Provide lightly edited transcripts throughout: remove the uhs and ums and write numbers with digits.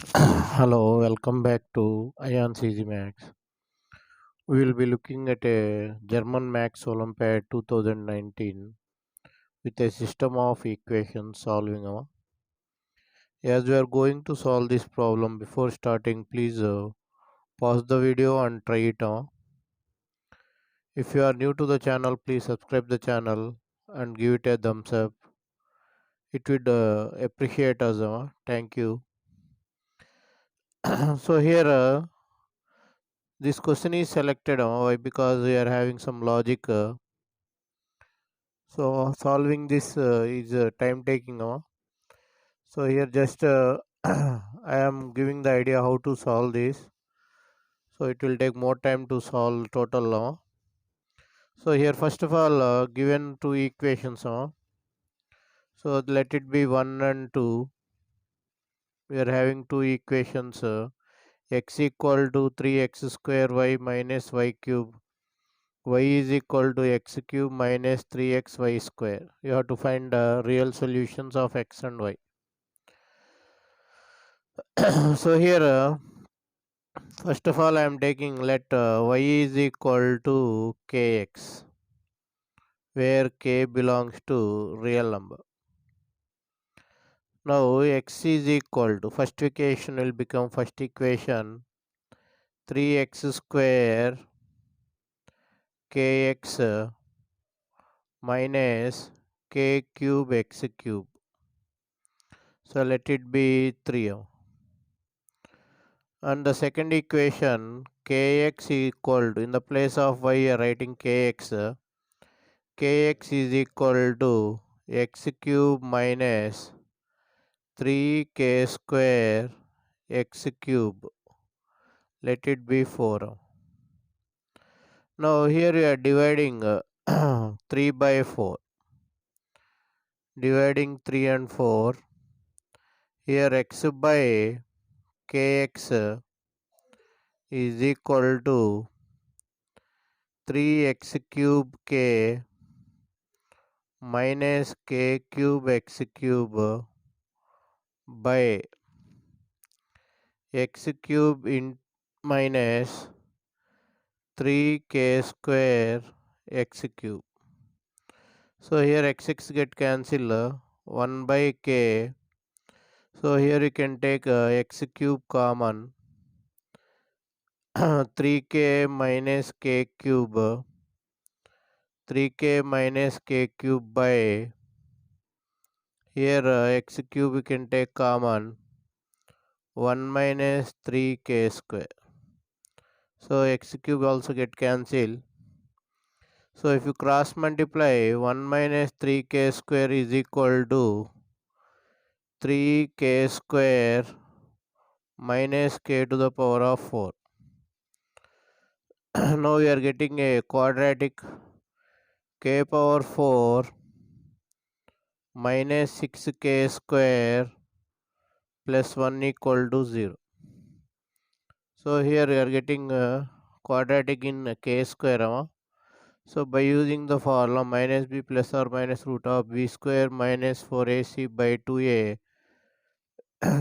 Hello, welcome back to AyaansEasyMath. We will be looking at a German Max Olympiad 2019 with a system of equations solving. As we are going to solve this problem, before starting, please pause the video and try it. If you are new to the channel, please subscribe the channel and give it a thumbs up. It would appreciate us. Thank you. So here, this question is selected. Why? Because we are having some logic. So solving this is time taking. So here just I am giving the idea how to solve this. So it will take more time to solve total. So here first of all given two equations. So let it be 1 and 2. We are having two equations. X equal to 3x square y minus y cube. Y is equal to x cube minus 3xy square. You have to find real solutions of x and y. So here first of all I am taking let y is equal to kx, where k belongs to real number. Now x is equal to, first equation will become first equation 3x square kx minus k cube x cube. So let it be 3. And the second equation kx equal to, in the place of y you are writing kx, kx is equal to x cube minus 3k square x cube. Let it be 4. Now here we are dividing 3 by 4. Dividing 3 and 4. Here x by kx is equal to 3x cube k minus k cube x cube by x cube in minus 3k square x cube. So here x get cancelled, 1 by k. So here you can take x cube common, 3k minus k cube, 3k minus k cube by, here x cube you can take common, 1 minus 3k square. So x cube also get cancelled. So if you cross multiply, 1 minus 3k square is equal to 3k square minus k to the power of 4. Now we are getting a quadratic, k power 4 minus 6k square plus 1 equal to 0. So here we are getting a quadratic in k square. So by using the formula minus b plus or minus root of b square minus 4ac by 2a,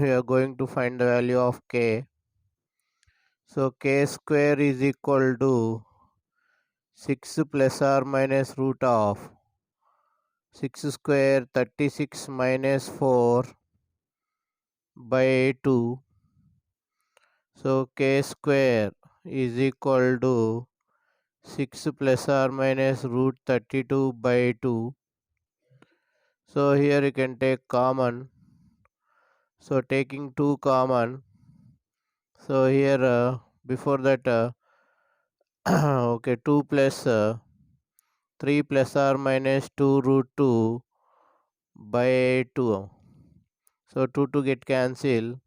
we are going to find the value of k. So k square is equal to 6 plus or minus root of 6 square 36 minus 4 by 2. So k square is equal to 6 plus or minus root 32 by 2. So here you can take common. So taking 2 common. So here before that okay, 2 plus 3 plus or minus 2 root 2 by 2. So 2 get cancelled.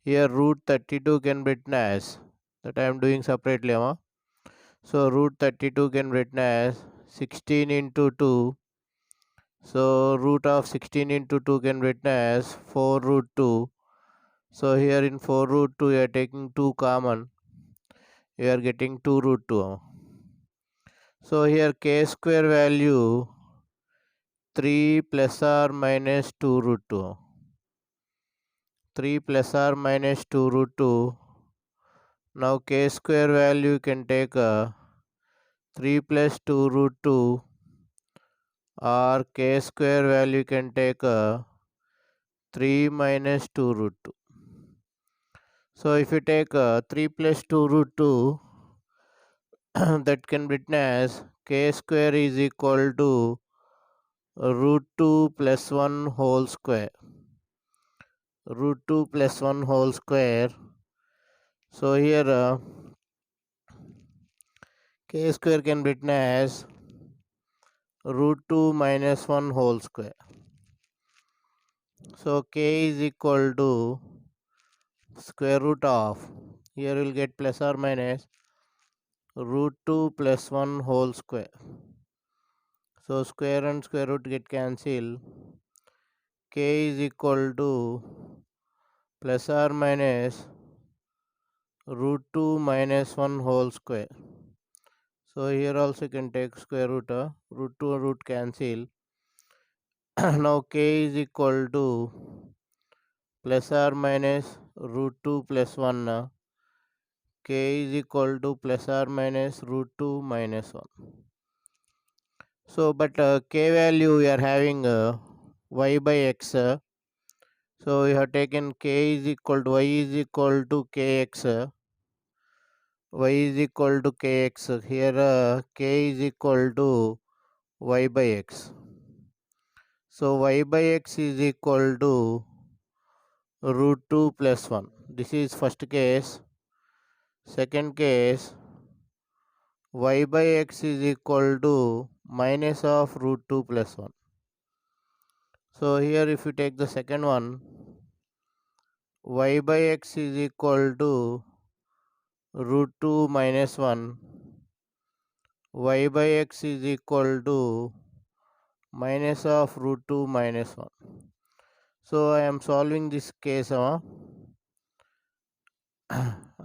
Here root 32 can be written as, that I am doing separately. So root 32 can be written as 16 into 2. So root of 16 into 2 can be written as 4 root 2. So here in 4 root 2 you are taking 2 common. You are getting 2 root 2. So here k square value 3 plus or minus 2 root 2. 3 plus or minus 2 root 2. Now k square value you can take 3 plus 2 root 2, or k square value you can take 3 minus 2 root 2. So if you take 3 plus 2 root 2, that can be written as k square is equal to root 2 plus 1 whole square. Root 2 plus 1 whole square. So here k square can be written as root 2 minus 1 whole square. So k is equal to square root of, here we will get plus or minus root 2 plus 1 whole square. So square and square root get cancelled. K is equal to plus or minus root 2 minus 1 whole square. So here also you can take square root, root 2 root cancel. Now k is equal to plus or minus root 2 plus 1. K is equal to plus or minus root 2 minus 1. So but k value we are having y by x. So we have taken k is equal to y is equal to kx. Y is equal to kx. Here k is equal to y by x. So y by x is equal to root 2 plus 1. This is first case. Second case, y by x is equal to minus of root 2 plus 1. So here if you take the second one, y by x is equal to root 2 minus 1. Y by x is equal to minus of root 2 minus 1. So I am solving this case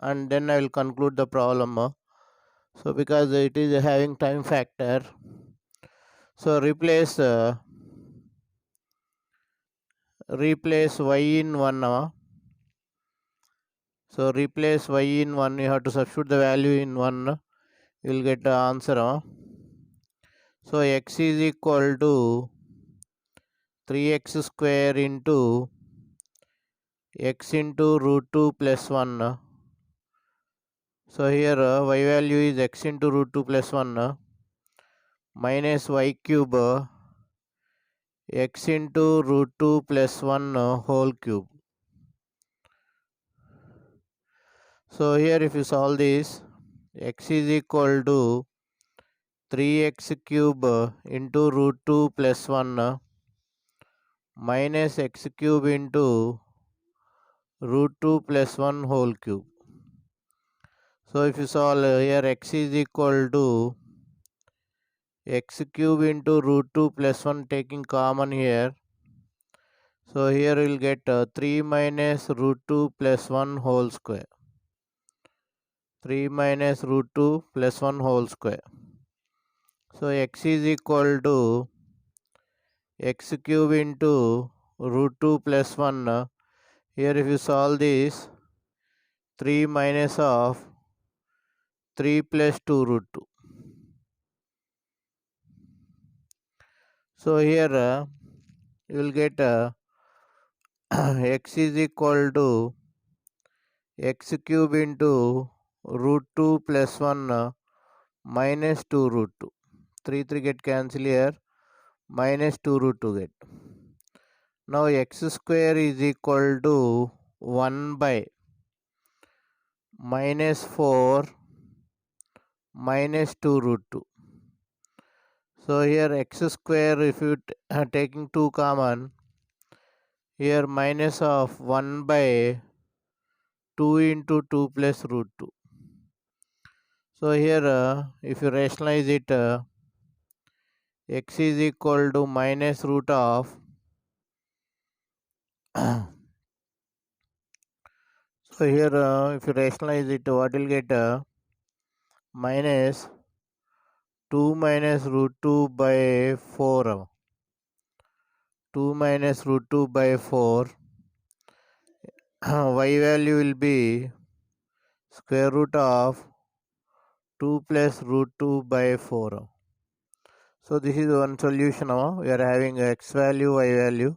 and then I will conclude the problem. So because it is having time factor, so replace y in 1. So replace y in 1, you have to substitute the value in 1, you will get the answer. So x is equal to 3x square into x into root 2 plus 1. So here y value is x into root 2 plus 1 minus y cube x into root 2 plus 1 whole cube. So here if you solve this, x is equal to 3x cube into root 2 plus 1 minus x cube into root 2 plus 1 whole cube. So if you solve here, x is equal to x cube into root 2 plus 1 taking common here. So here we will get 3 minus root 2 plus 1 whole square. 3 minus root 2 plus 1 whole square. So x is equal to x cube into root 2 plus 1. Here if you solve this, 3 minus of 3 plus 2 root 2. So here you will get x is equal to x cube into root 2 plus 1 minus 2 root 2. 3 get cancel here, minus 2 root 2 get. Now x square is equal to 1 by minus 4 minus 2 root 2. So here x square, if you are taking 2 common, here minus of 1 by 2 into 2 plus root 2. So here if you rationalize it, x is equal to minus root of so here if you rationalize it, what will get minus 2 minus root 2 by 4. 2 minus root 2 by 4 y value will be square root of 2 plus root 2 by 4. So this is one solution. We are having x value, y value.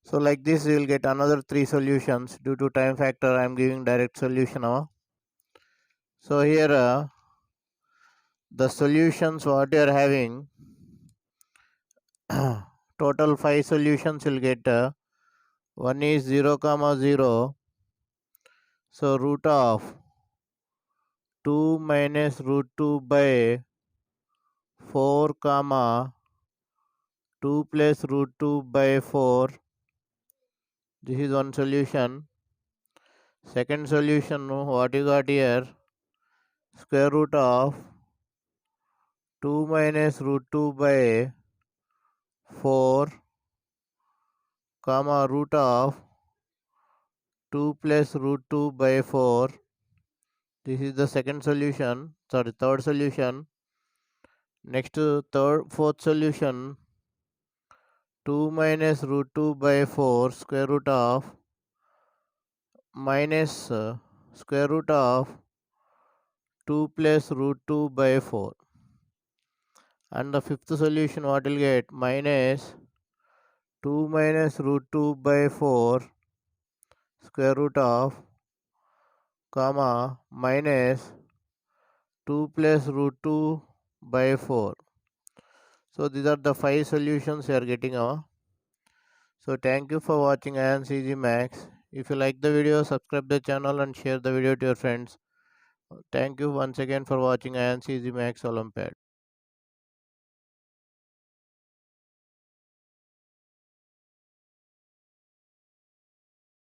So like this we will get another 3 solutions. Due to time factor I am giving direct solution. So here the solutions what you are having, total 5 solutions will get, one is 0 comma 0. So root of 2 minus root 2 by 4 comma 2 plus root 2 by 4. This is one solution. Second solution, what you got here, square root of 2 minus root 2 by 4 comma root of 2 plus root 2 by 4. This is the second solution, third solution. Next, fourth solution, 2 minus root 2 by 4 square root of minus square root of 2 plus root 2 by 4. And the fifth solution what will get, minus 2 minus root 2 by 4 square root of comma minus 2 plus root 2 by 4. So these are the 5 solutions you are getting. So thank you for watching AyaansEasyMath. If you like the video, subscribe the channel and share the video to your friends. Thank you once again for watching AyaansEasyMath Olympiad.